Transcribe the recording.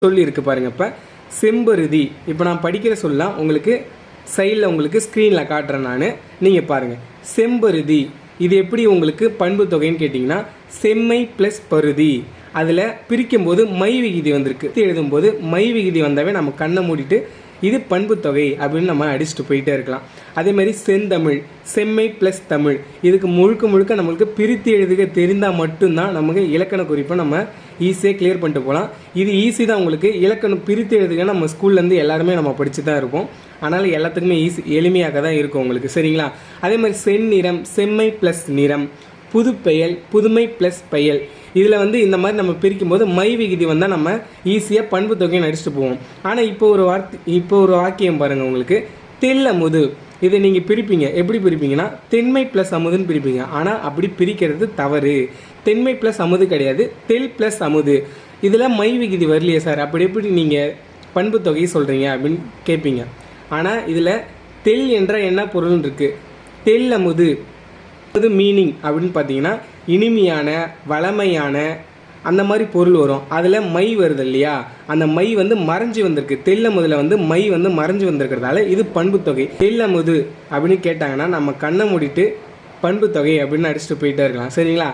சொல்லி இருக்கு பாருங்க. இப்போ செம்பருதி இப்போ நான் படிக்கிற சொல்லலாம் உங்களுக்கு சைடில் உங்களுக்கு ஸ்க்ரீனில் காட்டுறேன் நான், நீங்கள் பாருங்கள். செம்பருதி இது எப்படி உங்களுக்கு பண்பு தொகைன்னு கேட்டிங்கன்னா செம்மை ப்ளஸ் பருதி. அதில் பிரிக்கும்போது மை விகுதி வந்திருக்கு. எழுதும்போது மை விகுதி வந்தாவே நம்ம கண்ணை மூடிட்டு இது பண்பு தொகை அப்படின்னு நம்ம அடிச்சுட்டு போயிட்டே இருக்கலாம். அதே மாதிரி செந்தமிழ் செம்மை ப்ளஸ் தமிழ் இதுக்கு முழுக்க நம்மளுக்கு பிரித்து எழுதுக தெரிந்தால் மட்டும்தான் நமக்கு இலக்கண குறிப்பை நம்ம ஈஸியாக கிளியர் பண்ணிட்டு போகலாம். இது ஈஸி தான் உங்களுக்கு. இலக்கணம் பிரித்து எழுதுக நம்ம ஸ்கூல்லேருந்து எல்லாருமே நம்ம படித்து தான் இருப்போம். அதனால் எல்லாத்துக்குமே எளிமையாக தான் இருக்கும் உங்களுக்கு, சரிங்களா? அதே மாதிரி செந்நிறம் செம்மை ப்ளஸ் நிறம், புதுப்பெயல் புதுமை ப்ளஸ் பெயல். இதில் இந்த மாதிரி நம்ம பிரிக்கும் போது மை விகுதி வந்தால் நம்ம ஈஸியாக பண்பு தொகையை நடிச்சுட்டு போவோம். ஆனால் இப்போ ஒரு வாக்கியம் பாருங்கள் உங்களுக்கு. தெல்லமுது இதை நீங்கள் பிரிப்பீங்க. எப்படி பிரிப்பீங்கன்னா தென்மை ப்ளஸ் அமுதுன்னு பிரிப்பீங்க. ஆனால் அப்படி பிரிக்கிறது தவறு. தென்மை ப்ளஸ் அமுது கிடையாது, தெல் ப்ளஸ் அமுது. இதில் மை விகுதி வரலையே சார், அப்படி எப்படி நீங்கள் பண்பு தொகையை சொல்கிறீங்க அப்படின்னு கேட்பீங்க. ஆனால் இதில் தெல் என்ற என்ன பொருள்னு இருக்குது. தெல் அமுது அது மீனிங் அப்படின்னு பார்த்தீங்கன்னா இனிமையான வளமையான அந்த மாதிரி பொருள் வரும். அதில் மை வருது இல்லையா, அந்த மை மறைஞ்சி வந்திருக்கு. தெல்லமுதில் மை மறைஞ்சி வந்திருக்கிறதால இது பண்பு தொகை. தெல்லமுது அப்படின்னு கேட்டாங்கன்னா நம்ம கண்ணை மூடிட்டு பண்பு தொகை அப்படின்னு அடிச்சுட்டு போயிட்டே இருக்கலாம், சரிங்களா?